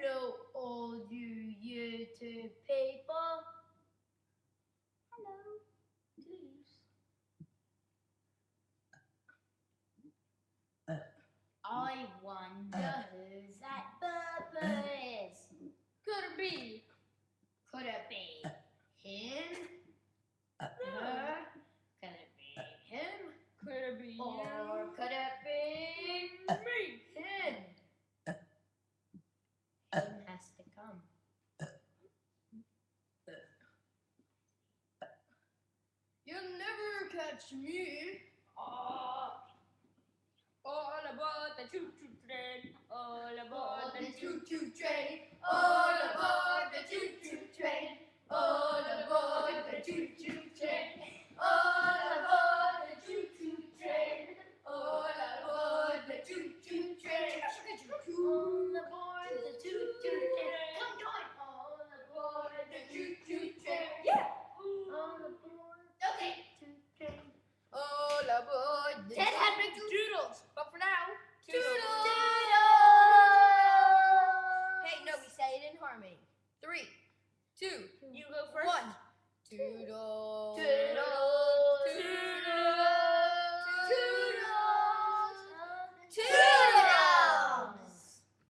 Hello, all you YouTube people. Hello, dudes. I wonder who that Bubba is. Could it be? Could it be him? Her? Could it be him? Could it be Or could it be me? Him. Him has to come. You'll never catch me. All aboard the choo-choo train. All aboard the choo-choo train. All aboard the choo-choo train. All aboard the choo-choo train. All aboard the choo-choo train. All aboard the choo-choo train. All aboard the choo-choo train. Come join. All aboard the choo-choo train. Yeah. All aboard. Okay. Choo-choo train. All aboard the Ted had big Toodles. But for now, Toodles. Hey, no, we say it in harmony. 3, 2, You go first. 1. Toodles.